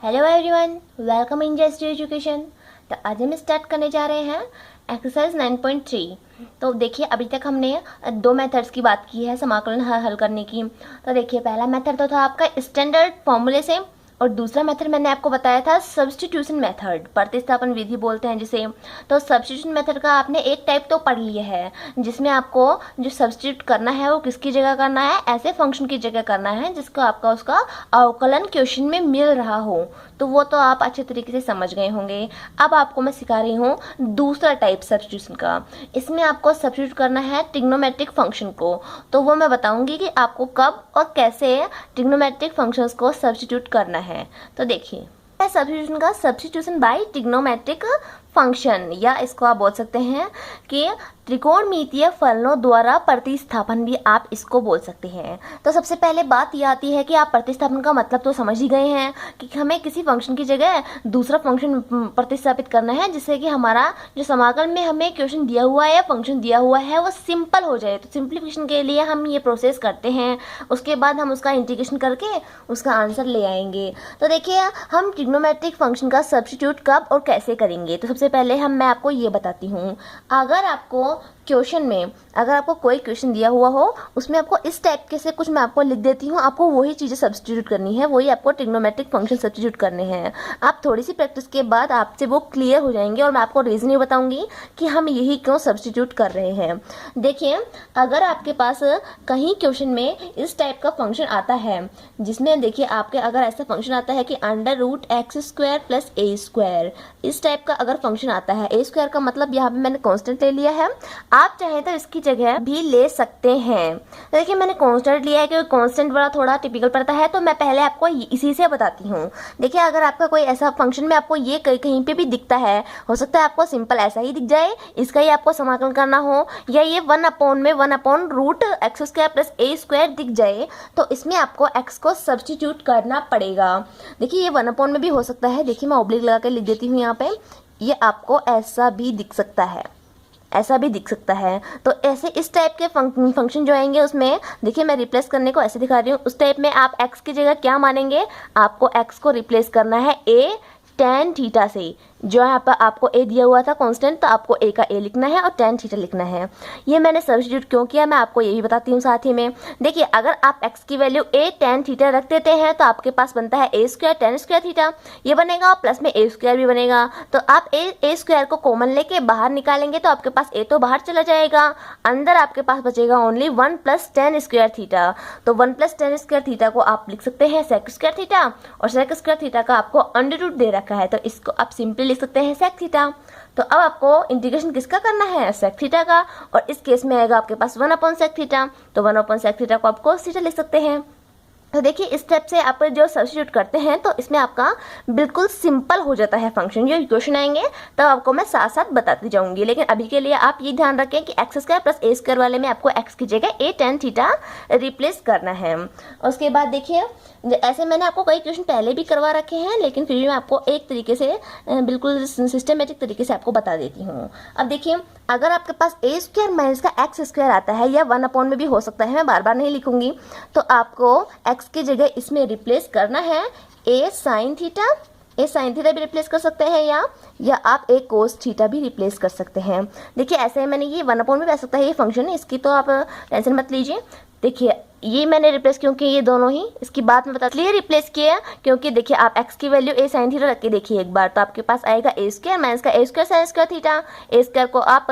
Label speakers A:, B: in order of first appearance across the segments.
A: Hello everyone, welcome in just education. तो आज हम स्टार्ट करने जा रहे हैं एक्सरसाइज 9.3। तो देखिए, अभी तक हमने दो मेथड्स की बात की है समाकलन हल करने की। तो देखिए, पहला मेथड तो था आपका स्टैंडर्ड फॉर्मूले से, और दूसरा मेथड मैंने आपको बताया था सब्स्टिट्यूशन मेथड, प्रतिस्थापन विधि बोलते हैं जिसे। तो सब्स्टिट्यूशन मेथड का आपने एक टाइप तो पढ़ लिया है, जिसमें आपको जो सब्स्टिट्यूट करना है वो किसकी जगह करना है, ऐसे फंक्शन की जगह करना है जिसका आपका उसका अवकलन क्वेश्चन में मिल रहा हो। तो वो तो आप अच्छे तरीके से समझ गए होंगे। अब आपको मैं सिखा रही हूँ दूसरा टाइप सब्स्टिट्यूशन का। इसमें आपको सब्स्टिट्यूट करना है ट्रिग्नोमेट्रिक फंक्शन को। तो वो मैं बताऊंगी कि आपको कब और कैसे ट्रिग्नोमेट्रिक फंक्शंस को सब्स्टिट्यूट करना है। तो देखिए, सब्स्टिट्यूशन का सब्स्टिट्यूशन बाय ट्रिग्नोमेट्रिक फंक्शन, या इसको आप बोल सकते हैं कि त्रिकोणमितीय फलनों द्वारा प्रतिस्थापन भी आप इसको बोल सकते हैं। तो सबसे पहले बात यह आती है कि आप प्रतिस्थापन का मतलब तो समझ ही गए हैं कि हमें किसी फंक्शन की जगह दूसरा फंक्शन प्रतिस्थापित करना है, जिससे कि हमारा जो समाकलन में हमें क्वेश्चन दिया हुआ है या फंक्शन दिया हुआ है वो सिंपल हो जाए। तो सिंप्लीफिकेशन के लिए हम ये प्रोसेस करते हैं, उसके बाद हम उसका इंटीग्रेशन करके उसका आंसर ले आएंगे। तो देखिए, हम ट्रिग्नोमेट्रिक फंक्शन का सब्स्टिट्यूट कब और कैसे करेंगे। तो सबसे पहले मैं आपको ये बताती हूँ, अगर आपको क्वेश्चन में अगर आपको कोई क्वेश्चन दिया हुआ हो, उसमें आपको इस टाइप के से कुछ मैं आपको लिख देती हूँ, आपको वही चीज़ें सब्स्टिट्यूट करनी है, वही आपको ट्रिग्नोमेट्रिक फंक्शन सब्स्टिट्यूट करने हैं। आप थोड़ी सी प्रैक्टिस के बाद आपसे वो क्लियर हो जाएंगे और मैं आपको रीज़न ये बताऊंगी कि हम यही क्यों सब्स्टिट्यूट कर रहे हैं। देखिए, अगर आपके पास कहीं क्वेश्चन में इस टाइप का फंक्शन आता है, जिसमें देखिए आपके अगर ऐसा फंक्शन आता है कि √x² + a², इस टाइप का अगर फंक्शन आता है, a² का मतलब यहाँ पे मैंने कांस्टेंट ले लिया है, आप चाहें तो इसकी जगह भी ले सकते हैं। तो देखिए, मैंने कांस्टेंट लिया है क्योंकि कांस्टेंट वाला थोड़ा टिपिकल पड़ता है, तो मैं पहले आपको इसी से बताती हूँ। देखिए, अगर आपका कोई ऐसा फंक्शन में आपको ये कहीं पे भी दिखता है, हो सकता है आपको सिंपल ऐसा ही दिख जाए, इसका ही आपको समाकलन करना हो, या ये 1/√x² + a² दिख जाए, तो इसमें आपको x को सब्स्टिट्यूट करना पड़ेगा। देखिए, ये 1/ में भी हो सकता है। देखिए, मैं ऑब्लिक लगा के लिख देती हूँ यहाँ पे, ये आपको ऐसा भी दिख सकता है, ऐसा भी दिख सकता है। तो ऐसे इस टाइप के फंक्शन जो आएंगे, उसमें देखिए मैं रिप्लेस करने को ऐसे दिखा रही हूँ। उस टाइप में आप x की जगह क्या मानेंगे, आपको x को रिप्लेस करना है a tan थीटा से। जो यहाँ पर आपको a दिया हुआ था कांस्टेंट, तो आपको a का a लिखना है और tan थीटा लिखना है। ये मैंने सब्स्टिट्यूट क्यों किया, मैं आपको ये भी बताती हूँ साथ ही में। देखिए, अगर आप x की वैल्यू a tan थीटा रख देते हैं, तो आपके पास बनता है a² tan² थीटा, ये बनेगा, और प्लस में a² भी बनेगा। तो आप a² को कॉमन लेके बाहर निकालेंगे, तो आपके पास a तो बाहर चला जाएगा, अंदर आपके पास बचेगा ओनली 1 + tan² थीटा। तो 1 + tan² थीटा को आप लिख सकते हैं sec² थीटा, और sec² थीटा का आपको √ दे रखा है, तो इसको आप सिंपली लिख सकते हैं sec थीटा। तो अब आपको इंटीग्रेशन किसका करना है, sec थीटा का, और इस केस में आएगा आपके पास 1/sec थीटा। तो 1/sec थीटा को आप cos थीटा लिख सकते हैं। तो देखिए, इस स्टेप से आप जो सब्स्टिट्यूट करते हैं, तो इसमें आपका बिल्कुल सिंपल हो जाता है फंक्शन। जो क्वेश्चन आएंगे तब आपको मैं साथ साथ बताती जाऊंगी, लेकिन अभी के लिए आप ये ध्यान रखें कि x² + a² वाले में आपको x की जगह a tan थीटा रिप्लेस करना है। उसके बाद देखिए, ऐसे मैंने आपको कई क्वेश्चन पहले भी करवा रखे हैं, लेकिन फिर भी मैं आपको एक तरीके से बिल्कुल सिस्टमेटिक तरीके से आपको बता देती हूँ। अब देखिए, अगर आपके पास a² - x² आता है, या 1/ में भी हो सकता है, मैं बार बार नहीं लिखूंगी, तो आपको x की जगह इसमें रिप्लेस करना है a sin theta. a sin theta भी रिप्लेस कर सकते हैं, या आप a cos थीटा भी रिप्लेस कर सकते हैं। देखिए, ऐसे ही मैंने ये 1/ में भी आ सकता है, ये फंक्शन है, इसकी तो आप टेंशन मत लीजिए। देखिए, ये मैंने रिप्लेस क्यों किया, ये दोनों ही इसकी बात में बता लिए रिप्लेस किया, क्योंकि देखिए आप x की वैल्यू a sin थीटा रख के देखिए एक बार, तो आपके पास आएगा a² - a² sin² theta. a² को आप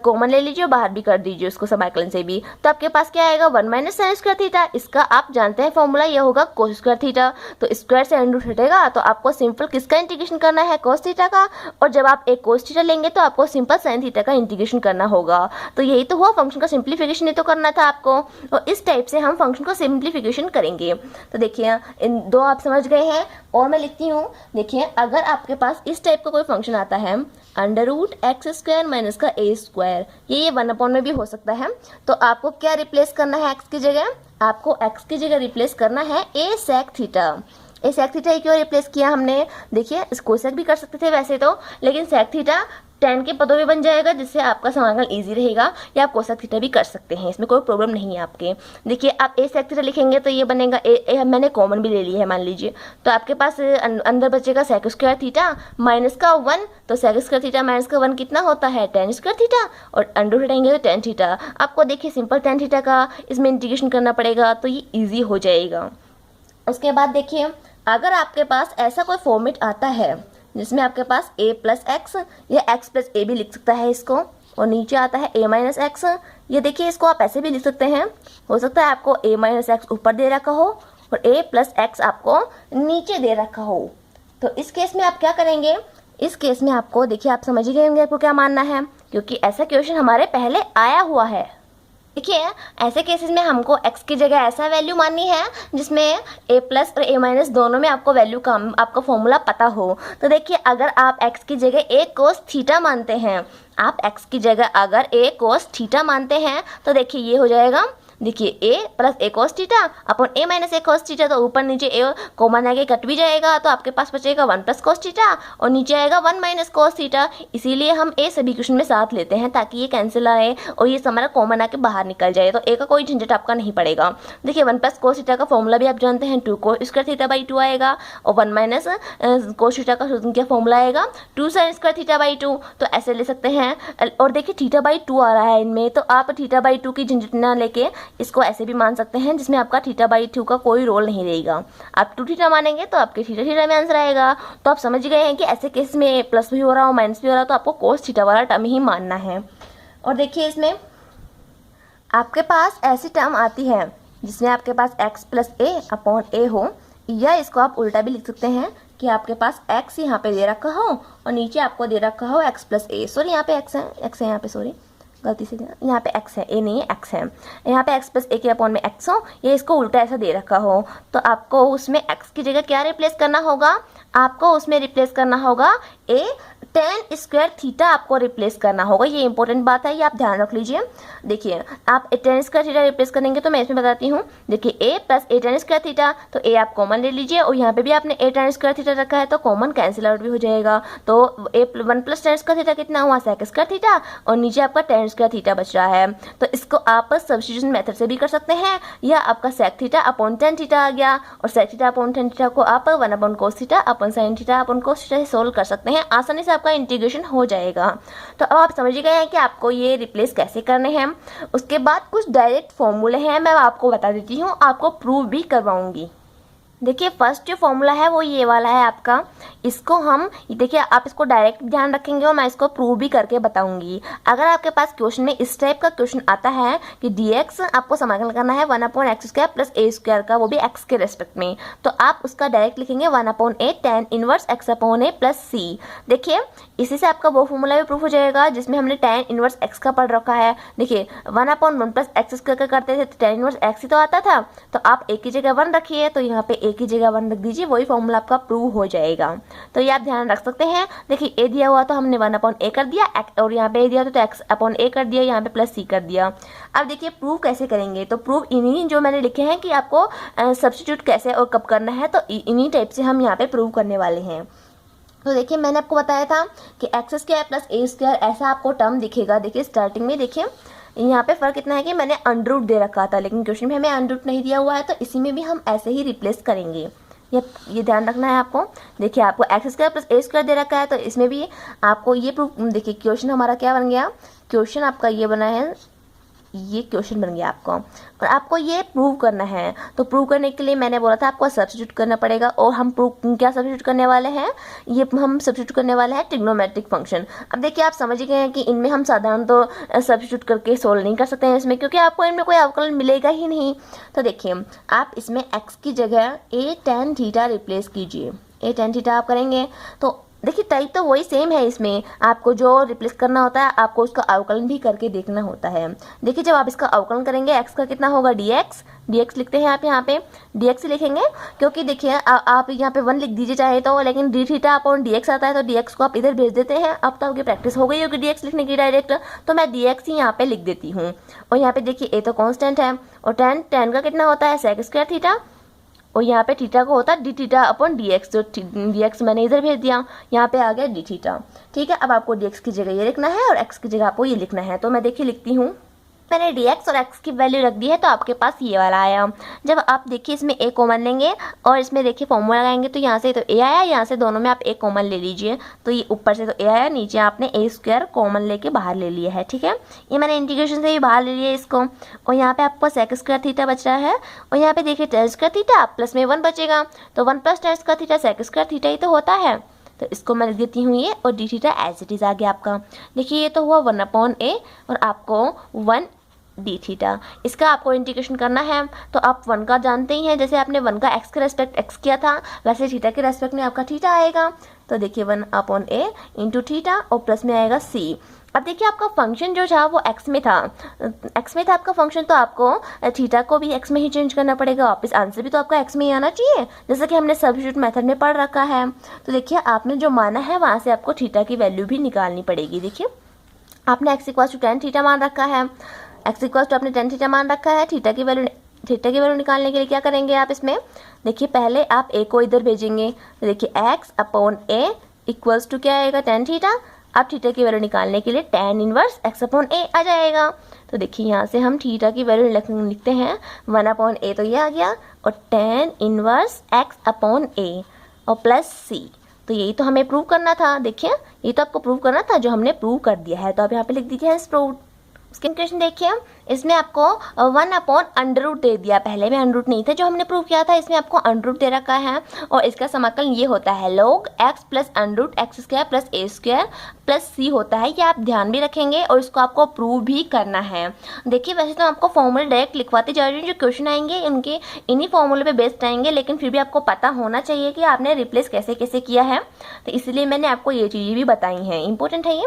A: कॉमन ले लीजिए, बाहर भी कर दीजिए उसको समाकलन से भी, तो आपके पास क्या आएगा 1 - sin² थीटा। इसका आप जानते हैं फॉर्मूला, ये होगा cos² थीटा। तो स्क्वायर से √ हटेगा, तो आपको सिंपल किसका इंटीग्रेशन करना है, cos थीटा का, और जब आप एक cos थीटा लेंगे तो आपको सिंपल sin थीटा का इंटीग्रेशन करना होगा। तो यही तो हुआ फंक्शन का सिंप्लीफिकेशन, ही तो करना था आपको। और इस टाइप से हम फंक्शन को सिंप्लीफिकेशन करेंगे। तो देखिए, इन दो आप समझ गए हैं, और मैं लिखती हूँ। देखिए, अगर आपके पास इस टाइप का कोई फंक्शन आता है, √x² - a², ये 1/ में भी हो सकता है, तो आपको क्या रिप्लेस करना है x की जगह, आपको x की जगह रिप्लेस करना है a sec theta. a sec theta क्यों रिप्लेस किया हमने, देखिए इसको sec भी कर सकते थे वैसे तो, लेकिन sec थीटा tan के पदों में बन जाएगा, जिससे आपका समाकलन इजी रहेगा, या आप कोसेक थीटा भी कर सकते हैं, इसमें कोई प्रॉब्लम नहीं है आपके। देखिए आप a सेक थीटा लिखेंगे तो ये बनेगा ए मैंने कॉमन भी ले लिया है मान लीजिए, तो आपके पास अंदर बचेगा सेक स्क्वायर थीटा माइनस का 1, तो सेक स्क्वायर थीटा माइनस का 1 कितना होता है tan स्क्वायर थीटा, और अंडर हटाएंगे तो tan थीटा। आपको देखिए सिंपल tan थीटा का इसमें इंटीग्रेशन करना पड़ेगा, तो ये ईजी हो जाएगा। उसके बाद देखिए अगर आपके पास ऐसा कोई फॉर्मेट आता है जिसमें आपके पास a प्लस एक्स या x प्लस ए भी लिख सकता है इसको, और नीचे आता है a माइनस एक्स, ये देखिए इसको आप ऐसे भी लिख सकते हैं। हो सकता है आपको a माइनस एक्स ऊपर दे रखा हो और a प्लस एक्स आपको नीचे दे रखा हो, तो इस केस में आप क्या करेंगे, इस केस में आपको देखिए आप समझ ही गए होंगे आपको क्या मानना है, क्योंकि ऐसा क्वेश्चन हमारे पहले आया हुआ है। देखिए ऐसे केसेस में हमको x की जगह ऐसा वैल्यू माननी है जिसमें a प्लस और a माइनस दोनों में आपको वैल्यू का आपका फॉर्मूला पता हो। तो देखिए अगर आप x की जगह a कोस थीटा मानते हैं, आप x की जगह अगर a कोस थीटा मानते हैं तो देखिए ये हो जाएगा, देखिए a plus a cos theta upon a minus a cos theta, तो ऊपर नीचे a कॉमन आगे कट भी जाएगा, तो आपके पास बचेगा 1 प्लस कोस थीटा और नीचे आएगा 1 माइनस कोस थीटा। इसीलिए हम a सभी क्वेश्चन में साथ लेते हैं ताकि ये कैंसिल आए और ये हमारा कॉमन आके बाहर निकल जाए, तो a का कोई झंझट आपका नहीं पड़ेगा। देखिए 1 प्लस कोस थीटा का फॉर्मूला भी आप जानते हैं, 2 कोस स्क्वायर थीटा बाई 2 आएगा, और 1 माइनस कोस थीटा का क्या फॉर्मूला आएगा 2 साइन स्क्वायर थीटा बाई 2, तो ऐसे ले सकते हैं। और देखिए थीटा बाई 2 आ रहा है इनमें, तो आप थीटा बाई 2 की झंझट ना लेके इसको ऐसे भी मान सकते हैं जिसमें आपका थीटा बाई 2 का कोई रोल नहीं रहेगा। आप 2 थीटा मानेंगे तो आपके थीटा थीटा में आंसर आएगा। तो आप समझ गए हैं कि ऐसे केस में प्लस भी हो रहा हो माइनस भी हो रहा हो तो आपको कोस थीटा वाला टर्म ही मानना है। और देखिए इसमें आपके पास ऐसी टर्म आती है जिसमें आपके पास x प्लस ए अपॉन ए हो, या इसको आप उल्टा भी लिख सकते हैं कि आपके पास x यहाँ पे दे रखा हो और नीचे आपको दे रखा हो x प्लस ए, सॉरी यहाँ पे x है यहाँ पे, सॉरी गलती से यहाँ पे x है, a नहीं है x है, यहाँ पे x प्लस ए के अपॉन में x हो, ये इसको उल्टा ऐसा दे रखा हो, तो आपको उसमें x की जगह क्या रिप्लेस करना होगा, आपको उसमें रिप्लेस करना होगा a tan स्क्वायर थीटा आपको रिप्लेस करना होगा। ये इंपॉर्टेंट बात है, ये आप ध्यान रख लीजिए। देखिए आप tan स्क्वायर थीटा रिप्लेस करेंगे तो मैं इसमें बताती हूँ। देखिए a plus a tan square theta, तो a आप कॉमन ले लीजिए और यहाँ पे भी आपने a tan स्क्वायर थीटा रखा है तो कॉमन कैंसिल आउट भी हो जाएगा। तो a 1 plus tan square theta कितना हुआ sec स्क्वायर थीटा, और नीचे आपका tan स्क्वायर थीटा बच रहा है, तो इसको आप सब्स्टिट्यूशन मेथड से भी कर सकते हैं, या आपका sec theta upon tan theta आ गया, और sec theta upon tan theta को आप 1 upon cos theta upon sin theta upon cos theta से सोल्व कर सकते हैं, आसानी से आपका इंटीग्रेशन हो जाएगा। तो अब आप समझ गए हैं कि आपको ये रिप्लेस कैसे करने हैं। उसके बाद कुछ डायरेक्ट फॉर्मूले हैं, मैं आपको बता देती हूँ, आपको प्रूव भी करवाऊंगी। देखिए फर्स्ट जो फॉर्मूला है वो ये वाला है आपका, इसको हम देखिए आप इसको डायरेक्ट ध्यान रखेंगे और मैं इसको प्रूव भी करके बताऊंगी। अगर आपके पास क्वेश्चन में इस टाइप का क्वेश्चन आता है कि dx आपको समाकलन करना है 1 upon x square plus A square का, वो भी x के रेस्पेक्ट में, तो आप उसका डायरेक्ट लिखेंगे 1 upon A tan inverse x upon A plus C. देखिए इसी से आपका वो फॉर्मूला भी प्रूफ हो जाएगा जिसमें हमने tan इनवर्स x का पढ़ रखा है। देखिए 1 अपॉन 1 प्लस एक्स स्क्वायर का करते थे तो tan इनवर्स x ही तो आता था, तो आप a की जगह 1 रखिए, तो यहाँ पे a की जगह 1 रख दीजिए, वही फॉर्मूला आपका प्रूव हो जाएगा। तो ये आप ध्यान रख सकते हैं। देखिए ए दिया हुआ तो हमने 1 अपॉन ए कर दिया, और यहाँ पे ए दिया तो x अपॉन ए कर दिया, यहाँ पे प्लस सी कर दिया। अब देखिए प्रूव कैसे करेंगे, तो प्रूव इन्हीं जो मैंने लिखे हैं कि आपको सब्स्टिट्यूट कैसे और कब करना है, तो इन्हीं टाइप से हम यहाँ पे प्रूव करने वाले हैं। तो देखिए मैंने आपको बताया था कि x square plus A square ऐसा आपको टर्म दिखेगा। देखिए स्टार्टिंग में देखिए यहाँ पे फ़र्क इतना है कि मैंने अंडर रूट दे रखा था, लेकिन क्वेश्चन में हमें अंडर रूट नहीं दिया हुआ है, तो इसी में भी हम ऐसे ही रिप्लेस करेंगे। ये ध्यान रखना है आपको। देखिए आपको x square plus A square दे रखा है, तो इसमें भी आपको ये प्रूफ, देखिए क्वेश्चन हमारा क्या बन गया, क्वेश्चन आपका ये बना है, ये क्वेश्चन बन गया आपको, और आपको ये प्रूव करना है। तो प्रूव करने के लिए मैंने बोला था आपको सब्स्टिट्यूट करना पड़ेगा, और हम प्रूव क्या सब्स्टिट्यूट करने वाले हैं, ये हम सब्स्टिट्यूट करने वाले हैं ट्रिग्नोमेट्रिक फंक्शन। अब देखिए आप समझ गए हैं कि इनमें हम साधारण तो सब्स्टिट्यूट करके सोल्व नहीं कर सकते हैं इसमें, क्योंकि आपको इनमें कोई अवकलन मिलेगा ही नहीं। तो देखिए आप इसमें x की जगह a tan थीटा रिप्लेस कीजिए, a tan थीटा आप करेंगे तो देखिए टाइप तो वही सेम है, इसमें आपको जो रिप्लेस करना होता है आपको उसका अवकलन भी करके देखना होता है। देखिए जब आप इसका अवकलन करेंगे x का कितना होगा dx लिखते हैं आप यहाँ पे dx लिखेंगे, क्योंकि देखिए आप यहाँ पे 1 लिख दीजिए चाहे तो, लेकिन d थीटा अपॉन dx आता है तो dx को आप इधर भेज देते हैं। अब तो आपकी प्रैक्टिस हो गई होगी dx लिखने की डायरेक्ट, तो मैं dx ही यहाँ पे लिख देती हूँ। और यहाँ पे देखिए a तो कॉन्स्टेंट है, और tan का कितना होता है sec स्क्वायर थीटा, और यहाँ पे थीटा को होता है D theta upon D x, जो डी एक्स मैंने इधर भेज दिया, यहाँ पे आ गया डी थीटा। ठीक है, अब आपको डी एक्स की जगह ये लिखना है और एक्स की जगह आपको ये लिखना है। तो मैं देखिए लिखती हूँ, मैंने डी एक्स और एक्स की वैल्यू रख दी है, तो आपके पास ये वाला आया। जब आप देखिए इसमें ए कॉमन लेंगे और इसमें देखिए फॉर्मूला लगाएंगे, तो यहाँ से तो ए आया, यहाँ से दोनों में आप ए कॉमन ले लीजिए, तो ये ऊपर से तो ए आया, नीचे आपने ए स्क्वायर कॉमन लेके बाहर ले लिया है। ठीक है, ये मैंने इंटीग्रेशन से ही बाहर ले लिया इसको, और यहाँ पे आपको सेक स्क्वायर थीटा बच रहा है, और यहाँ पे देखिए टेन स्क्वायर थीटा प्लस में 1 बचेगा, तो 1 plus tan square theta sec square theta ही तो होता है, तो इसको मैं लिख देती हूँ ये, और D theta as it is आ गया आपका। देखिए ये तो हुआ 1/a और आपको 1 डी थीटा, इसका आपको इंटीग्रेशन करना है, तो आप 1 का जानते ही हैं, जैसे आपने 1 का एक्स के रेस्पेक्ट एक्स किया था, वैसे थीटा के रेस्पेक्ट में आपका थीटा आएगा। तो देखिए 1/a इंटू थीटा और प्लस में आएगा c। अब देखिए आपका फंक्शन जो था वो एक्स में था, आपका फंक्शन, तो आपको थीटा को भी एक्स में ही चेंज करना पड़ेगा, वापस आंसर भी तो आपका एक्स में ही आना चाहिए, जैसे कि हमने सब्स्टिट्यूट मेथड में पढ़ रखा है। तो देखिए आपने जो माना है वहाँ से आपको थीटा की वैल्यू भी निकालनी पड़ेगी। देखिए आपने x equal to tan theta मान रखा है, एक्स इक्वल टू आपने टेन थीटा मान रखा है, थीटा की वैल्यू निकालने के लिए क्या करेंगे आप इसमें, देखिए पहले आप ए को इधर भेजेंगे, तो देखिए x upon a equals to क्या आएगा, टेन थीटा। अब थीटा की वैल्यू निकालने के लिए tan inverse x upon a आ जाएगा, तो देखिए यहाँ से हम थीटा की वैल्यू लिखते हैं 1/a, तो ये आ गया, और टेन इनवर्स एक्स अपॉन ए और प्लस सी, तो यही तो हमें प्रूव करना था। देखिए ये तो आपको प्रूव करना था, जो हमने प्रूव कर दिया है, तो आप यहाँ पे लिख दीजिए हैज प्रूव्ड। उसके क्वेश्चन देखिए, इसमें आपको 1/√रूट दे दिया, पहले में अंडर रूट नहीं था जो हमने प्रूव किया था, इसमें आपको अंडर रूट दे रखा है, और इसका समाकलन ये होता है log x plus under root x square plus A square plus C होता है। ये आप ध्यान भी रखेंगे और इसको आपको प्रूव भी करना है। देखिए वैसे तो आपको फॉर्मूला डायरेक्ट लिखवाते जा रही हूँ, जो क्वेश्चन आएंगे उनके इन्हीं फॉर्मूले पे बेस्ड आएंगे, लेकिन फिर भी आपको पता होना चाहिए कि आपने रिप्लेस कैसे कैसे किया है, तो इसलिए मैंने आपको ये चीज़ें भी बताई हैं, इंपॉर्टेंट है ये।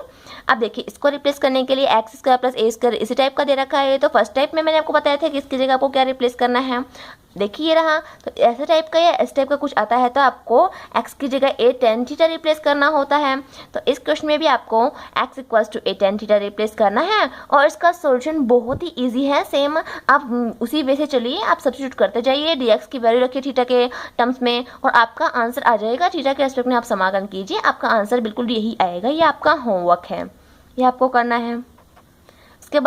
A: अब देखिए इसको रिप्लेस करने के लिए x square plus A square इसी टाइप का दे रखा है, तो फर्स्ट टाइप में मैंने आपको बताया था कि इसकी जगह आपको क्या रिप्लेस करना है। देखिए ये रहा, तो ऐसे टाइप का या इस टाइप का कुछ आता है, तो आपको x की जगह a tan थीटा रिप्लेस करना होता है। तो इस क्वेश्चन में भी आपको x equals to a tan theta replace करना है, और इसका सॉल्यूशन बहुत ही इजी है, सेम आप उसी वे से चलिए, आप सब्स्टिट्यूट करते जाइए, dx की वैल्यू रखिए थीटा के टर्म्स में, और आपका आंसर आ जाएगा। थीटा के रेस्पेक्ट में आप समाकलन कीजिए, आपका आंसर बिल्कुल यही आएगा। ये आपका होमवर्क है, ये आपको करना है। उसके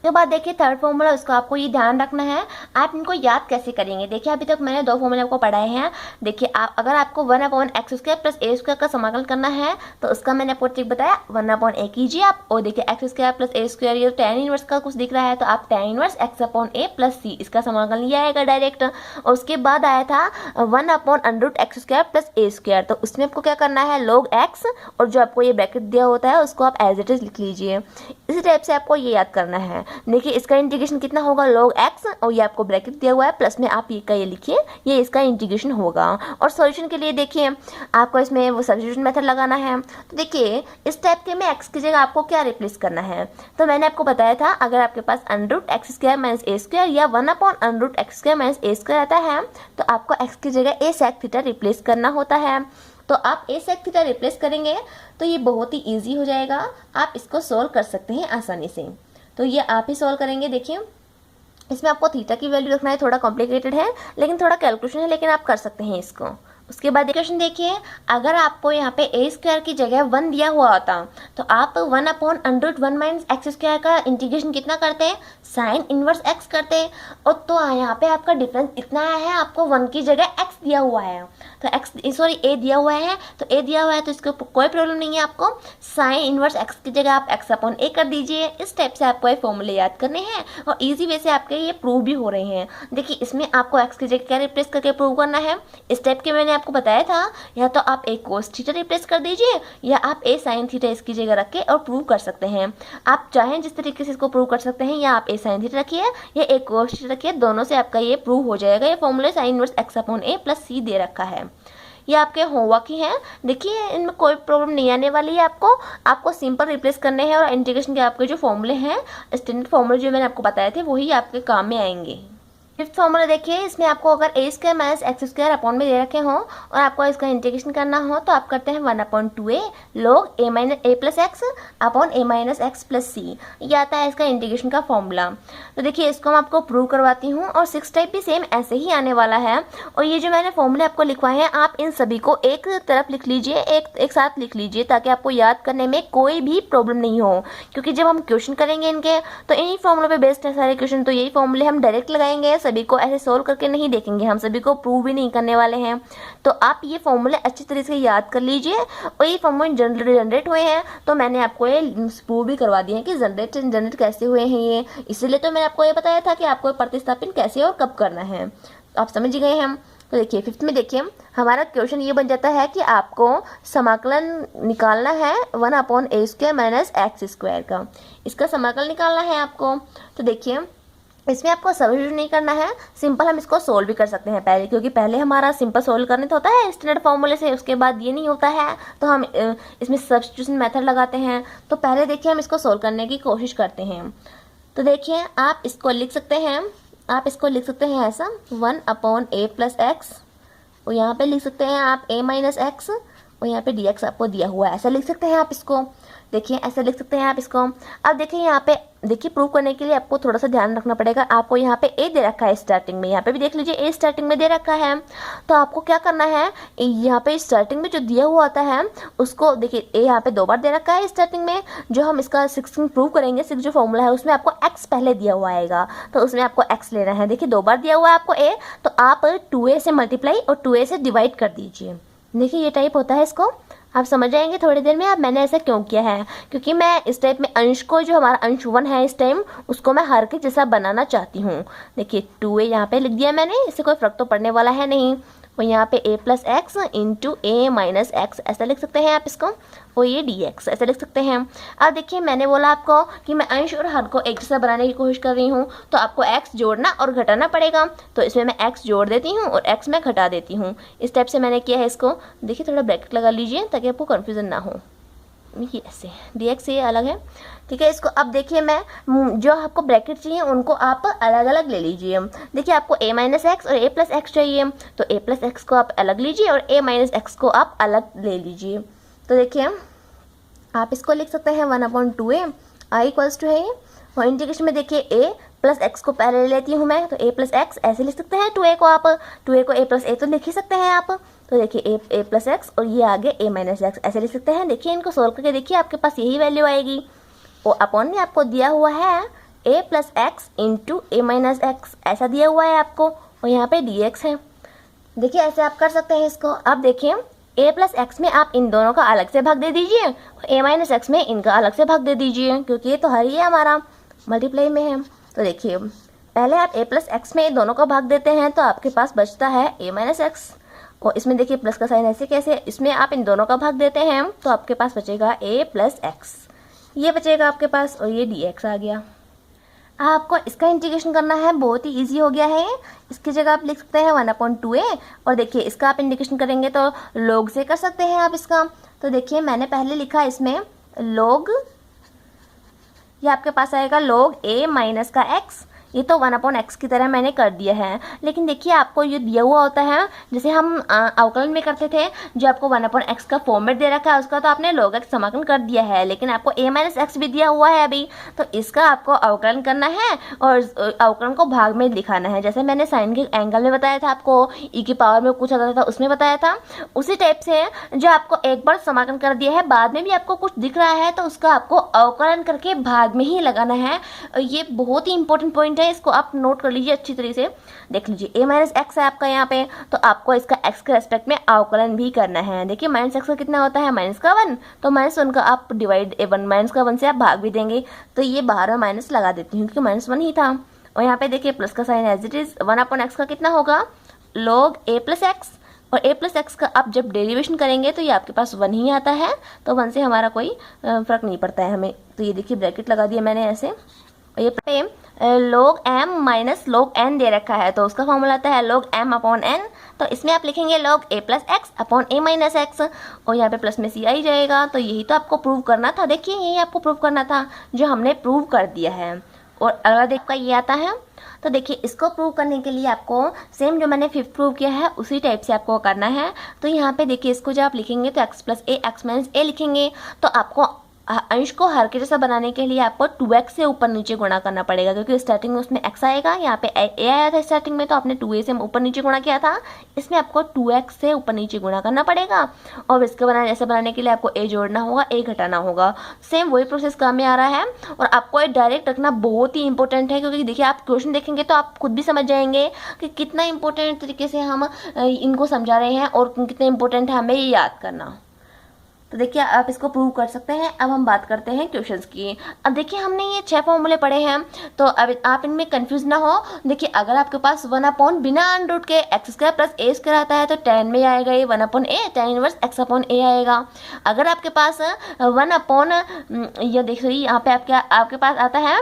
A: बाद देखिए थर्ड फॉर्मूला, उसका आपको ये ध्यान रखना है, आप इनको याद कैसे करेंगे। देखिए अभी तक मैंने 2 फॉर्मूले आपको पढ़ाए हैं। देखिए आप अगर आपको 1/x square plus A square का समाकलन करना है, तो उसका मैंने आपको ट्रिक बताया, 1/a कीजिए आप, और देखिए x square plus A square, ये tan इनवर्स का कुछ दिख रहा है, तो आप tan inverse x upon A plus सी, इसका समाकलन ये आएगा डायरेक्ट। और उसके बाद आया था 1/√x square plus A square, तो उसमें आपको क्या करना है, log x, और जो आपको ये ब्रैकेट दिया होता है उसको आप एज इट इज लिख लीजिए। इसी टाइप से आपको ये याद करना है। देखिए इसका इंटीग्रेशन कितना होगा, log x, और ये आपको ब्रैकेट दिया हुआ है, प्लस में आप ये का ये लिखिए, ये इसका इंटीग्रेशन होगा। और सॉल्यूशन के लिए देखिए आपको इसमें वो सब्स्टिट्यूशन मेथड लगाना है। तो देखिए इस टाइप के में x की जगह आपको क्या रिप्लेस करना है, तो मैंने आपको बताया था, अगर आपके पास √x स्क्वायर माइनस ए स्क्वायर या 1/√x स्क्वायर माइनस ए स्क्वायर आता है, तो आपको x की जगह a sec थीटा रिप्लेस करना होता है। तो आप a sec थीटा रिप्लेस करेंगे तो ये बहुत ही ईजी हो जाएगा, आप इसको सोल्व कर सकते हैं आसानी से। तो ये आप ही सोल्व करेंगे। देखिए इसमें आपको थीटा की वैल्यू रखना है, थोड़ा कॉम्प्लिकेटेड है, लेकिन थोड़ा कैलकुलेशन है, लेकिन आप कर सकते हैं इसको। उसके बाद क्वेश्चन देखिए, अगर आपको यहाँ पे ए स्क्वायर की जगह 1 दिया हुआ होता, तो आप 1/√1 माइनस एक्स स्क्वायर का इंटीग्रेशन कितना करते हैं, साइन इनवर्स एक्स करते हैं, और तो यहाँ पे आपका डिफरेंस इतना है, आपको 1 की जगह एक्स दिया हुआ है, तो ए दिया हुआ है, तो ए दिया हुआ है, तो इसके कोई प्रॉब्लम नहीं है, आपको साइन इनवर्स एक्स की जगह आप एक्स अपॉन ए कर दीजिए। इस टाइप से आपको ये फॉर्मूले याद करने हैं, और ईजी वे से आपके ये प्रूव भी हो रहे हैं। देखिए इसमें आपको एक्स की जगह क्या रिप्लेस करके प्रूव करना है, इस टाइप के मैंने आपको बताया था, या तो आप ए कोस थीटा रिप्लेस कर दीजिए, या आप ए साइन थीटा इसकी जगह रख के और प्रूव कर सकते हैं। आप चाहें जिस तरीके से इसको प्रूव कर सकते हैं, या आप ए साइन थीटा रखिए या ए कोस थीटा रखिए, दोनों से आपका ये प्रूव हो जाएगा। ये formula sine inverse x upon A plus C दे रखा है, ये आपके होमवर्क ही हैं। देखिए इनमें कोई प्रॉब्लम नहीं आने वाली है, आपको सिंपल रिप्लेस करने हैं, और इंटीग्रेशन के आपके जो फॉर्मूले हैं, स्टैंडर्ड फॉर्मूले जो मैंने आपको बताए थे, वही आपके काम में आएंगे। फिफ्थ फॉर्मूला देखिए, इसमें आपको अगर A square minus X square upon में दे रखे हों और आपको इसका इंटीग्रेशन करना हो तो आप करते हैं 1/2a log a minus A plus X upon A minus X plus C. ये आता है इसका इंटीग्रेशन का फॉर्मूला। तो देखिए इसको मैं आपको प्रूव करवाती हूँ और 6 टाइप भी सेम ऐसे ही आने वाला है। और ये जो मैंने फॉर्मूले आपको लिखवाए हैं आप इन सभी को एक तरफ लिख लीजिए, एक साथ लिख लीजिए ताकि आपको याद करने में कोई भी प्रॉब्लम नहीं हो, क्योंकि जब हम क्वेश्चन करेंगे इनके तो इन्हीं फॉर्मूलों पे बेस्ड है सारे क्वेश्चन। तो यही फॉर्मूले हम डायरेक्ट लगाएंगे, सभी को ऐसे सोल्व करके नहीं देखेंगे, हम सभी को प्रूव भी नहीं करने वाले हैं। तो आप ये फॉर्मूले अच्छी तरीके से याद कर लीजिए। और ये फॉर्मूले जनरेट हुए हैं तो मैंने आपको ये प्रूव भी करवा दिए हैं कि जनरेट कैसे हुए हैं ये, इसीलिए तो मैंने आपको ये बताया था कि आपको प्रतिस्थापन कैसे और कब करना है। तो आप समझ गए हैं। तो देखिए फिफ्थ में देखिए हमारा क्वेश्चन ये बन जाता है कि आपको समाकलन निकालना है 1/a square minus X square का। इसका समाकलन निकालना है आपको। तो देखिए इसमें आपको सब्स्टिट्यूट नहीं करना है, सिंपल हम इसको सोल्व भी कर सकते हैं पहले, क्योंकि पहले हमारा सिंपल सोल्व करने तो होता है स्टैंडर्ड फॉर्मूले से, उसके बाद ये नहीं होता है तो हम इसमें सब्स्टिट्यूशन मेथड लगाते हैं। तो पहले देखिए हम इसको सोल्व करने की कोशिश करते हैं। तो देखिए आप इसको लिख सकते हैं, ऐसा 1/a प्लस एक्स, और यहाँ पे लिख सकते हैं आप a माइनस एक्स, और यहाँ पे dx आपको दिया हुआ है, ऐसा लिख सकते हैं आप इसको। देखिए ऐसे लिख सकते हैं आप इसको। अब देखिए यहाँ पे देखिए प्रूव करने के लिए आपको थोड़ा सा ध्यान रखना पड़ेगा। आपको यहाँ पे ए दे रखा है स्टार्टिंग में, यहाँ पे भी देख लीजिए ए स्टार्टिंग में दे रखा है। तो आपको क्या करना है, यहाँ पे स्टार्टिंग में जो दिया हुआ होता है उसको देखिए, ए यहाँ पे 2 बार दे रखा है स्टार्टिंग में। जो हम इसका 6 प्रूव करेंगे, 6 जो फॉर्मूला है उसमें आपको एक्स पहले दिया हुआ आएगा, तो उसमें आपको एक्स लेना है। देखिए 2 बार दिया हुआ है आपको ए, तो आप 2a से मल्टीप्लाई और 2a से डिवाइड कर दीजिए। देखिए ये टाइप होता है, इसको आप समझ जाएंगे थोड़ी देर में। अब मैंने ऐसा क्यों किया है, क्योंकि मैं इस टाइप में अंश को, जो हमारा अंश 1 है इस टाइम, उसको मैं हर के जैसा बनाना चाहती हूँ। देखिए 2a यहाँ पे लिख दिया मैंने, इससे कोई फर्क तो पड़ने वाला है नहीं। और यहाँ पे a plus x into A minus x ऐसा लिख सकते हैं आप इसको, और ये dx ऐसे लिख सकते हैं। अब देखिए मैंने बोला आपको कि मैं अंश और हर को एक जैसा बनाने की कोशिश कर रही हूँ, तो आपको x जोड़ना और घटाना पड़ेगा। तो इसमें मैं x जोड़ देती हूँ और x मैं घटा देती हूँ। इस टाइप से मैंने किया है इसको। देखिए थोड़ा ब्रैकेट लगा लीजिए ताकि आपको कन्फ्यूज़न ना हो। ये ऐसे dx से ये अलग है, ठीक है। इसको अब देखिए मैं जो आपको ब्रैकेट चाहिए उनको आप अलग अलग ले लीजिए। देखिए आपको a माइनस एक्स और a प्लस एक्स चाहिए, तो a प्लस एक्स को आप अलग लीजिए और a माइनस एक्स को आप अलग ले लीजिए। तो देखिए आप इसको लिख सकते हैं 1/2a i इक्वल्स टू है, और इंटीग्रेशन में देखिए a प्लस एक्स को पहले ले लेती हूँ मैं, तो a प्लस एक्स ऐसे लिख सकते हैं। 2a को आप 2a को a प्लस a तो लिख ही सकते हैं आप। तो देखिए a प्लस एक्स और ये आगे a माइनस एक्स ऐसे लिख सकते हैं। देखिए इनको सोल्व करके देखिए आपके पास यही वैल्यू आएगी। और अपॉन में आपको दिया हुआ है a plus x into A minus x ऐसा दिया हुआ है आपको, और यहाँ पे dx है। देखिए ऐसे आप कर सकते हैं इसको। अब देखिए a प्लस एक्स में आप इन दोनों का अलग से भाग दे दीजिए, और a माइनस एक्स में इनका अलग से भाग दे दीजिए, क्योंकि ये तो हर ही है हमारा, मल्टीप्लाई में है। तो देखिए पहले आप a प्लस एक्स में दोनों का भाग देते हैं तो आपके पास बचता है a माइनस एक्स, और इसमें देखिए प्लस का साइन ऐसे कैसे, इसमें आप इन दोनों का भाग देते हैं तो आपके पास बचेगा a प्लस एक्स, ये बचेगा आपके पास, और ये dx आ गया। आपको इसका इंटीग्रेशन करना है, बहुत ही इजी हो गया है। इसकी जगह आप लिख सकते हैं 1/2a, और देखिए इसका आप इंटीग्रेशन करेंगे तो log से कर सकते हैं आप इसका। तो देखिए मैंने पहले लिखा इसमें log, ये आपके पास आएगा log a माइनस का x, ये तो 1/x की तरह मैंने कर दिया है। लेकिन देखिए आपको ये दिया हुआ होता है, जैसे हम अवकलन में करते थे, जो आपको 1/x का फॉर्मेट दे रखा है उसका तो आपने log x समाकलन कर दिया है, लेकिन आपको a माइनस एक्स भी दिया हुआ है अभी, तो इसका आपको अवकलन करना है और अवकलन को भाग में दिखाना है। जैसे मैंने साइन के एंगल में बताया था आपको, e की पावर में कुछ आता था उसमें बताया था, उसी टाइप से जो आपको एक बार समाकलन कर दिया है, बाद में भी आपको कुछ दिख रहा है तो उसका आपको अवकलन करके भाग में ही लगाना है। ये बहुत ही इंपॉर्टेंट पॉइंट है, इसको आप नोट कर लीजिए अच्छी तरीके से। देख लीजिए a माइनस एक्स है आपका यहाँ पे, तो आपको इसका x के रेस्पेक्ट में अवकलन भी करना है। देखिए माइनस एक्स का कितना होता है, माइनस का 1, तो माइनस 1 का आप डिवाइड 1 माइनस का 1 से आप भाग भी देंगे, तो ये बाहर में माइनस लगा देती हूँ क्योंकि माइनस 1 ही था। और यहाँ पे देखिए प्लस का sign as it is, 1/x का कितना होगा log a प्लस एक्स, और a प्लस एक्स का आप जब डेरिवेशन करेंगे तो ये आपके पास 1 ही आता है, तो 1 से हमारा कोई फर्क नहीं पड़ता है हमें। तो ये देखिए ब्रैकेट लगा दिया मैंने ऐसे, और ये पे log m minus log n दे रखा है, तो उसका फॉर्मूला आता है log m अपॉन n, तो इसमें आप लिखेंगे log a plus X upon a minus x, और यहाँ पे प्लस में c आ ही जाएगा। तो यही तो आपको प्रूव करना था, देखिए यही आपको प्रूव करना था जो हमने प्रूव कर दिया है। और अगला देखो का ये आता है। तो देखिए इसको प्रूव करने के लिए आपको सेम जो मैंने 5th प्रूव किया है उसी टाइप से आपको करना है। तो यहाँ पे देखिए इसको जब आप लिखेंगे तो x प्लस ए एक्स माइनस ए लिखेंगे, तो आपको अंश को हर के जैसा बनाने के लिए आपको 2x से ऊपर नीचे गुणा करना पड़ेगा, क्योंकि स्टार्टिंग में उसमें x आएगा, यहाँ पे a आया था स्टार्टिंग में, तो आपने 2a से ऊपर नीचे गुणा किया था, इसमें आपको 2x से ऊपर नीचे गुणा करना पड़ेगा। और इसके ऐसे बनाने के लिए आपको a जोड़ना होगा, a घटाना होगा। सेम वही प्रोसेस काम में आ रहा है। और आपको ये डायरेक्ट रखना बहुत ही इंपॉर्टेंट है, क्योंकि देखिए आप क्वेश्चन देखेंगे तो आप खुद भी समझ जाएंगे कि कितना इंपॉर्टेंट तरीके से हम इनको समझा रहे हैं और कितना इंपॉर्टेंट है हमें ये याद करना। तो देखिए आप इसको प्रूव कर सकते हैं। अब हम बात करते हैं क्वेश्चंस की। अब देखिए हमने ये 6 फॉर्मूले पढ़े हैं, तो अब आप इनमें कंफ्यूज ना हो। देखिए अगर आपके पास 1 बिना अंडर रूट के x square plus A square आता है तो 10 में आएगा ये 1/a, tan inverse x upon a आएगा। अगर आपके पास 1 ये देखिए यहाँ पे आपके पास आता है,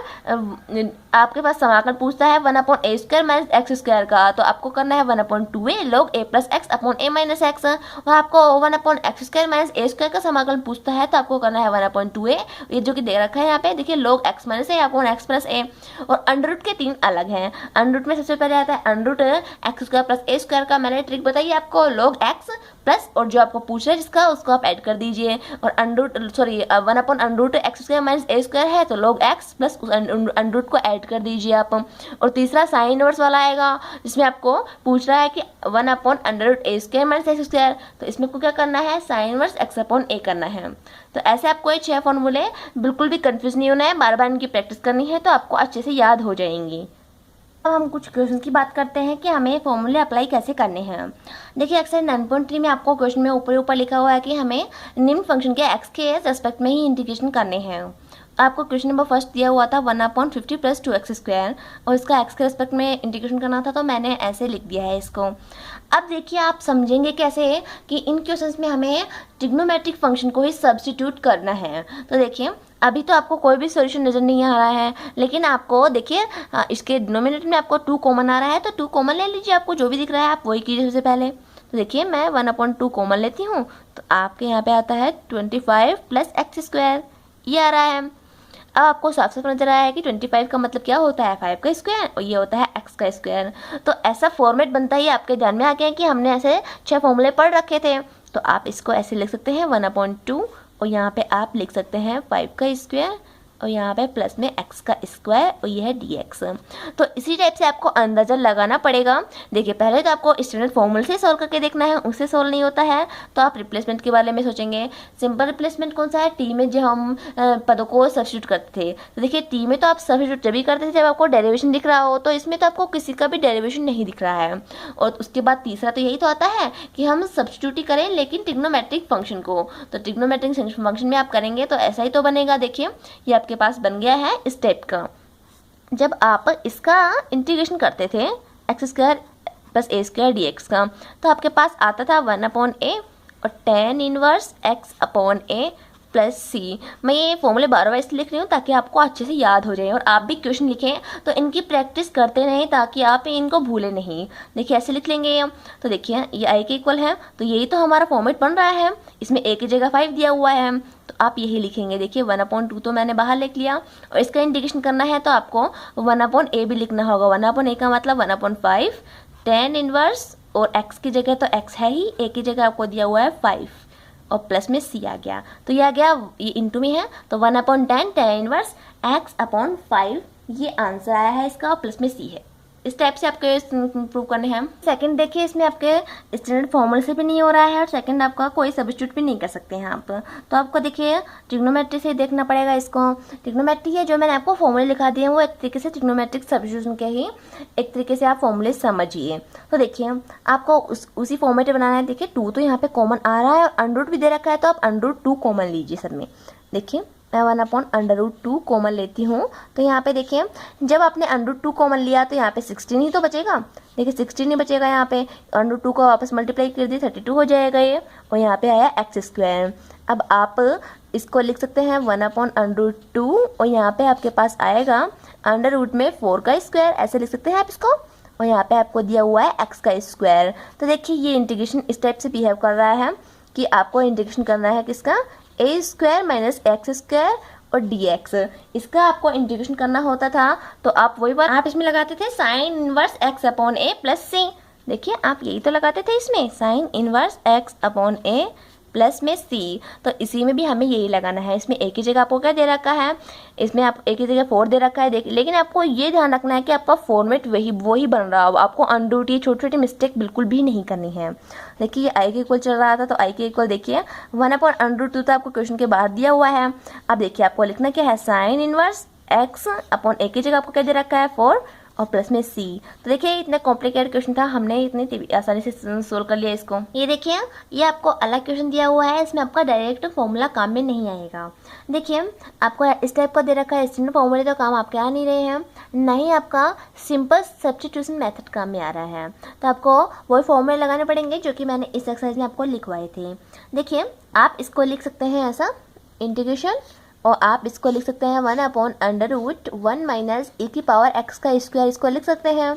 A: आपके पास समाकलन पूछता है 1/a square minus X square का, तो आपको करना है 1/2a log a plus X upon a minus x. और आपको 1/x square minus a square का समाकलन पूछता है तो आपको करना है 1/2a, ये जो कि दे रखा है यहाँ पे देखिए log x minus a upon x plus a। और अंडर रूट के 3 अलग हैं। अंडर रूट में सबसे पहले आता है under root x square plus a square का, मैंने ट्रिक बताई आपको, log x प्लस और जो आपको पूछ रहा है जिसका उसको आप ऐड कर दीजिए। और under root 1/√x square minus a square है तो log x प्लस उस अंडर रूट को ऐड कर दीजिए आप। और तीसरा साइन इनवर्स वाला आएगा, जिसमें आपको पूछ रहा है कि 1/√a square minus x square, तो इसमें आपको क्या करना है, sign inverse x upon a करना है। तो ऐसे आपको ये 6 फॉर्मूले बिल्कुल भी कंफ्यूज नहीं होना है, बार बार इनकी प्रैक्टिस करनी है तो आपको अच्छे से याद हो जाएंगी। अब हम कुछ क्वेश्चन की बात करते हैं कि हमें फॉर्मूले अप्लाई कैसे करने हैं। देखिए एक्सरसाइज 9.3 में आपको क्वेश्चन में ऊपर लिखा हुआ है कि हमें निम्न फंक्शन के x के रेस्पेक्ट में ही इंटीग्रेशन करने हैं। आपको क्वेश्चन नंबर फर्स्ट दिया हुआ था 1/50 प्लस 2x स्क्वायर, और इसका x के रेस्पेक्ट में इंटीग्रेशन करना था, तो मैंने ऐसे लिख दिया है इसको। अब देखिए आप समझेंगे कैसे कि इन क्वेश्चंस में हमें ट्रिग्नोमेट्रिक फंक्शन को ही सब्स्टिट्यूट करना है। तो देखिए अभी तो आपको कोई भी सॉल्यूशन नज़र नहीं आ रहा है, लेकिन आपको देखिए इसके डिनोमिनेटर में आपको 2 कॉमन आ रहा है, तो 2 कॉमन ले लीजिए, आपको जो भी दिख रहा है आप वही कीजिए सबसे पहले। तो देखिए मैं 1/2 कॉमन लेती हूँ, तो आपके यहाँ पे आता है 25 प्लस एक्स स्क्वायर, ये आ रहा है। अब आपको साफ साफ नजर आया है कि 25 का मतलब क्या होता है, 5 का स्क्वायर, और ये होता है x का स्क्वायर। तो ऐसा फॉर्मेट बनता ही आपके ध्यान में आ गया कि हमने ऐसे 6 फॉर्मूले पढ़ रखे थे, तो आप इसको ऐसे लिख सकते हैं 1/2, और यहाँ पे आप लिख सकते हैं 5 का स्क्वायर, और यहाँ पे प्लस में x का स्क्वायर, और ये है dx। तो इसी टाइप से आपको अंदाज़ा लगाना पड़ेगा। देखिए पहले तो आपको स्टैंडर्ड फॉर्मूले से सॉल्व करके देखना है, उससे सॉल्व नहीं होता है तो आप रिप्लेसमेंट के बारे में सोचेंगे। सिंपल रिप्लेसमेंट कौन सा है, टी में जो हम पदों को सब्स्टिट्यूट करते थे, तो देखिए टी में तो आप सब्स्टिट्यूट जब भी करते थे जब आपको डेरिवेशन दिख रहा हो, तो इसमें तो आपको किसी का भी डेरिवेशन नहीं दिख रहा है। और उसके बाद तीसरा तो यही तो आता है कि हम सब्स्टिट्यूट ही करें लेकिन ट्रिग्नोमेट्रिक फंक्शन को, तो ट्रिग्नोमेट्रिक फंक्शन में आप करेंगे तो ऐसा ही तो बनेगा। देखिए ये आपके पास बन गया है इस टाइप का। जब आप इसका इंटीग्रेशन करते थे X square plus A square D X का, तो आपके पास आता था 1/a और tan inverse x upon a plus C. मैं ये फॉर्मूले बार बार इसलिए लिख रही हूँ ताकि आपको अच्छे से याद हो जाए, और आप भी क्वेश्चन लिखें तो इनकी प्रैक्टिस करते रहें ताकि आप इनको भूलें नहीं। देखिए ऐसे लिख लेंगे ये, तो देखिए ये आई के इक्वल है, तो यही तो हमारा फॉर्मेट बन रहा है। इसमें a की जगह 5 दिया हुआ है, तो आप यही लिखेंगे। देखिए 1/2 तो मैंने बाहर लिख लिया, और इसका इंटीग्रेशन करना है तो आपको 1/a भी लिखना होगा। 1/a का मतलब 1/5 tan इनवर्स, और x की जगह तो x है ही, a की जगह आपको दिया हुआ है 5, और प्लस में c आ गया, तो ये आ गया, ये इंटू में है तो 1/10 tan इनवर्स x अपॉन 5, ये आंसर आया है इसका, और प्लस में c है। इस टाइप से आपके प्रूव करने हैं। सेकंड देखिए इसमें आपके स्टैंडर्ड फॉर्मूले से भी नहीं हो रहा है, और सेकंड आपका कोई सब्स्टिट्यूट भी नहीं कर सकते हैं आप, तो आपको देखिए ट्रिग्नोमेट्री से देखना पड़ेगा इसको। ट्रिग्नोमेट्री है जो मैंने आपको फॉर्मूले लिखा दिए हैं वो एक तरीके से ट्रिग्नोमेट्रिक सब्स्टिट्यूशन के ही एक तरीके से आप फॉर्मूले समझिए। तो देखिए आपको उसी फॉर्मेट में बनाना है। देखिए 2 तो यहाँ पे कॉमन आ रहा है और अंडर रूट भी दे रखा है, तो आप अंडर रूट 2 कॉमन लीजिए सब में। देखिए मैं 1/√2 कॉमन लेती हूँ, तो यहाँ पे देखिए जब आपने √2 कॉमन लिया तो यहाँ पे 16 ही तो बचेगा। देखिए 16 ही बचेगा, यहाँ पे √2 को वापस मल्टीप्लाई कर दिए 32 हो जाएगा ये, और यहाँ पे आया एक्स स्क्वायर। अब आप इसको लिख सकते हैं 1/√2, और यहाँ पे आपके पास आएगा अंडर रूट में 4 का स्क्वायर, ऐसे लिख सकते हैं आप इसको, और यहाँ पे आपको दिया हुआ है एक्स का स्क्वायर। तो देखिए ये इंटीग्रेशन इस टाइप से बिहेव कर रहा है कि आपको इंटीग्रेशन करना है किसका, a square minus X square और dx, इसका आपको इंटीग्रेशन करना होता था तो आप वही बात आप इसमें लगाते थे sine inverse x upon a plus C. देखिए आप यही तो लगाते थे इसमें, sine inverse x upon a plus में c, तो इसी में भी हमें यही लगाना है। इसमें एक ही जगह आपको क्या दे रखा है, इसमें आप एक ही जगह 4 दे रखा है देखिए, लेकिन आपको ये ध्यान रखना है कि आपका फॉर्मेट वही बन रहा हो, आपको अनरूट ये छोटी छोटी मिस्टेक बिल्कुल भी नहीं करनी है। देखिए ये आई के इक्वल चल रहा था तो आई के इक्वल देखिए 1/√2 तो आपको क्वेश्चन के बाहर दिया हुआ है। अब देखिए आपको लिखना क्या है, साइन इनवर्स x अपॉन एक ही जगह आपको क्या दे रखा है 4 और प्लस में c। तो देखिए इतना कॉम्प्लिकेटेड क्वेश्चन था, हमने इतनी आसानी से सोल्व कर लिया इसको। ये देखिए ये आपको अलग क्वेश्चन दिया हुआ है, इसमें आपका डायरेक्ट फॉर्मूला काम में नहीं आएगा। देखिए आपको इस टाइप का दे रखा है, स्टैंडर्ड फॉर्मूले तो काम आपके आ नहीं रहे हैं, नहीं आपका सिंपल सब्स्टिट्यूशन मेथड काम में आ रहा है, तो आपको वही फॉर्मूले लगाने पड़ेंगे जो कि मैंने इस एक्सरसाइज में आपको लिखवाए थे। देखिए आप इसको लिख सकते हैं ऐसा इंटीग्रेशन, और आप इसको लिख सकते हैं 1/√1 माइनस e की पावर x का स्क्वायर, इसको लिख सकते हैं।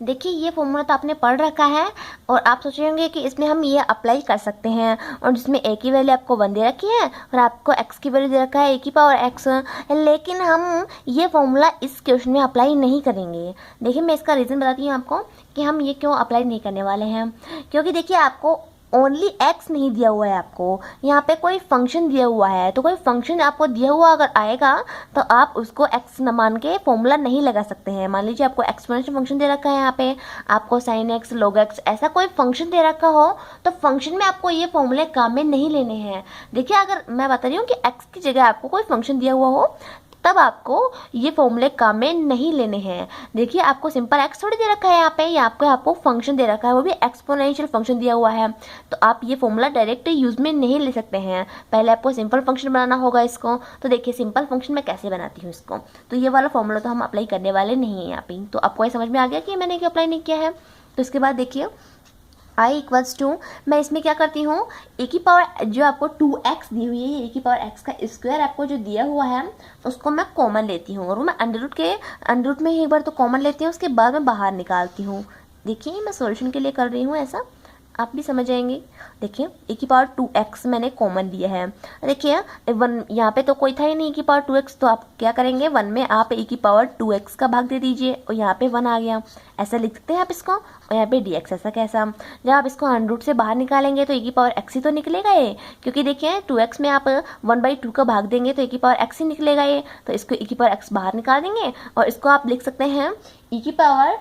A: देखिए ये फॉर्मूला तो आपने पढ़ रखा है और आप सोच रहे होंगे कि इसमें हम ये अप्लाई कर सकते हैं, और जिसमें a की वैल्यू आपको 1 दे रखी है और आपको x की वैल्यू दे रखा है e की पावर x, लेकिन हम ये फॉर्मूला इस क्वेश्चन में अप्लाई नहीं करेंगे। देखिए मैं इसका रीज़न बताती हूँ आपको कि हम ये क्यों अप्लाई नहीं करने वाले हैं, क्योंकि देखिए आपको ओनली x नहीं दिया हुआ है, आपको यहाँ पे कोई फंक्शन दिया हुआ है, तो कोई फंक्शन आपको दिया हुआ अगर आएगा तो आप उसको x न मान के फॉर्मूला नहीं लगा सकते हैं। मान लीजिए आपको एक्सपोनेंशियल फंक्शन दे रखा है, यहाँ पे आपको साइन x लॉग x ऐसा कोई फंक्शन दे रखा हो तो फंक्शन में आपको ये फॉर्मूले काम में नहीं लेने हैं। देखिए अगर मैं बता रही हूँ कि x की जगह आपको कोई फंक्शन दिया हुआ हो तब आपको ये फॉर्मूले काम में नहीं लेने हैं। देखिए आपको सिंपल x थोड़ी दे रखा है, यहाँ पे आपको फंक्शन दे रखा है, वो भी एक्सपोनेंशियल फंक्शन दिया हुआ है, तो आप ये फॉर्मूला डायरेक्ट यूज में नहीं ले सकते हैं। पहले आपको सिंपल फंक्शन बनाना होगा इसको। तो देखिए सिंपल फंक्शन मैं कैसे बनाती हूँ इसको, तो ये वाला फॉर्मूला तो हम अप्लाई करने वाले नहीं है यहाँ पे। तो आपको ये समझ में आ गया कि मैंने अप्लाई नहीं किया है। तो इसके बाद देखिए i इक्वल्स टू, मैं इसमें क्या करती हूँ, ए की पावर जो आपको 2x दी हुई है, ए की पावर x का स्क्वायर आपको जो दिया हुआ है उसको मैं कॉमन लेती हूँ, और मैं अंडर रूट में ही एक बार तो कॉमन लेती हूँ, उसके बाद मैं बाहर निकालती हूँ। देखिए मैं सॉल्यूशन के लिए कर रही हूँ ऐसा, आप भी समझ जाएंगे। देखिए ए की पावर 2x मैंने कॉमन लिया है। देखिए 1 यहाँ पे तो कोई था ही नहीं, ए की पावर 2x, तो आप क्या करेंगे 1 में आप ए की पावर 2x का भाग दे दीजिए और यहाँ पे 1 आ गया, ऐसा लिख सकते हैं आप इसको। और यहाँ पे dx ऐसा कैसा, जब आप इसको अंडर से बाहर निकालेंगे तो ए की पावर x ही तो निकलेगा ये, क्योंकि देखिए 2x में आप 1/2 का भाग देंगे तो ए की पावर x ही निकलेगा ये, तो इसको ए की पावर x बाहर निकाल देंगे और इसको आप लिख सकते हैं e की पावर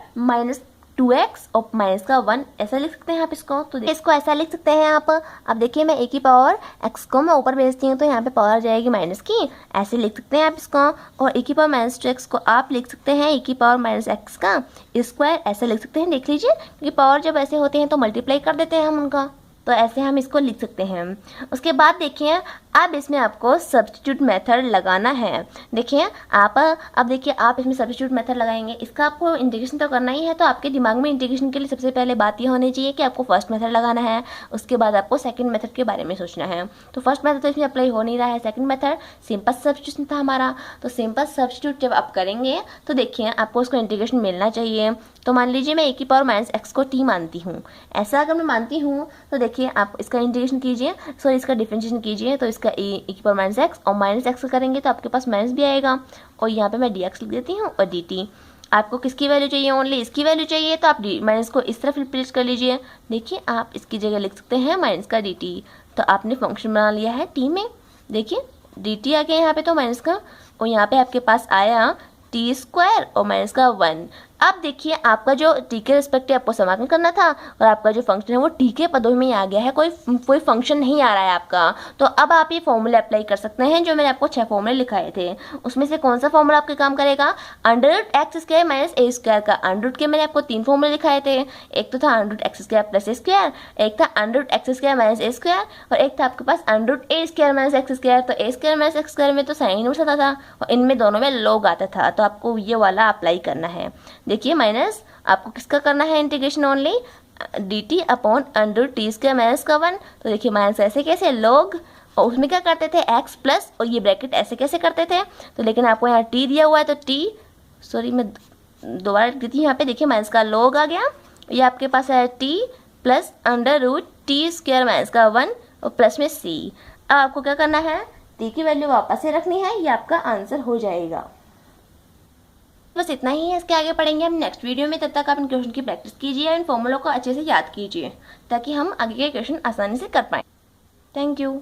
A: -2x और माइनस का 1, ऐसा लिख सकते हैं आप इसको। तो इसको ऐसा लिख सकते हैं आप। अब देखिए मैं ए की पावर x को मैं ऊपर भेजती हूँ तो यहाँ पे पावर आ जाएगी माइनस की, ऐसे लिख सकते हैं आप इसको। और ए की पावर -2x को आप लिख सकते हैं ए की पावर -x का स्क्वायर, ऐसे लिख सकते हैं। देख लीजिए क्योंकि पावर जब ऐसे होते हैं तो मल्टीप्लाई कर देते हैं हम उनका, तो ऐसे हम इसको लिख सकते हैं। उसके बाद देखिए अब इसमें आपको सब्स्टिट्यूट मेथड लगाना है। देखिए अब देखिए आप इसमें सब्स्टिट्यूट मेथड लगाएंगे, इसका आपको इंटीग्रेशन तो करना ही है, तो आपके दिमाग में इंटीग्रेशन के लिए सबसे पहले बात ये होनी चाहिए कि आपको फर्स्ट मेथड लगाना है, उसके बाद आपको सेकंड मेथड के बारे में सोचना है। तो फर्स्ट मेथड तो इसमें अप्लाई हो नहीं रहा है, सेकंड मेथड सिंपल सब्स्टिट्यूशन था हमारा। तो सिंपल सब्स्टिट्यूट जब आप करेंगे तो देखिए आपको उसको इंटीग्रेशन मिलना चाहिए। तो मान लीजिए मैं ए की पावर -x को t मानती हूँ, ऐसा अगर मैं मानती हूँ तो देखिए आप इसका इंटीग्रेशन कीजिए, सॉरी इसका डिफरेंशिएशन कीजिए, तो इसका ए की पावर -x और -x करेंगे तो आपके पास माइनस भी आएगा, और यहाँ पे मैं dx लिख देती हूँ और dt। आपको किसकी वैल्यू चाहिए, ओनली इसकी वैल्यू चाहिए, तो आप माइनस को इस तरफ रिप्लेस कर लीजिए। देखिए आप इसकी जगह लिख सकते हैं माइनस का dt, तो आपने फंक्शन बना लिया है t में। देखिए dt आ गया यहाँ पे तो माइनस का, और यहाँ पे आपके पास आया t² और माइनस का 1। अब देखिए आपका जो t के रिस्पेक्टिव आपको समाकलन करना था और आपका जो फंक्शन है वो t के पदों में ही आ गया है, कोई फंक्शन नहीं आ रहा है आपका। तो अब आप ये फॉर्मूले अप्लाई कर सकते हैं जो मैंने आपको 6 फॉर्मूले लिखाए थे, उसमें से कौन सा फॉर्मूला आपके काम करेगा, √x² - a² का। अंडर के मैंने आपको 3 फॉर्मूले लिखाए थे, एक तो था √x² + a², एक था √x² - a² और एक था आपके पास √a² - x²। तो a² - x² में तो साइन इनवर्स आता था और इनमें दोनों में लॉग आता था, तो आपको ये वाला अप्लाई करना है। देखिए माइनस आपको किसका करना है integration, only dt upon √t² minus का 1। तो देखिए माइनस ऐसे कैसे, लॉग, और उसमें क्या करते थे x प्लस, और ये ब्रैकेट ऐसे कैसे करते थे, तो लेकिन आपको यहाँ t दिया हुआ है तो t, सॉरी मैं दोबारा लिख देती हूँ यहाँ पे। देखिए माइनस का लॉग आ गया, ये आपके पास है t प्लस √t² माइनस का 1 और प्लस में c। अब आपको क्या करना है, t की वैल्यू वापस से रखनी है, ये आपका आंसर हो जाएगा। बस इतना ही है, इसके आगे पढ़ेंगे हम नेक्स्ट वीडियो में। तब तक आप इन क्वेश्चन की प्रैक्टिस कीजिए, इन फॉर्मूलों को अच्छे से याद कीजिए ताकि हम आगे के क्वेश्चन आसानी से कर पाएँ। Thank you.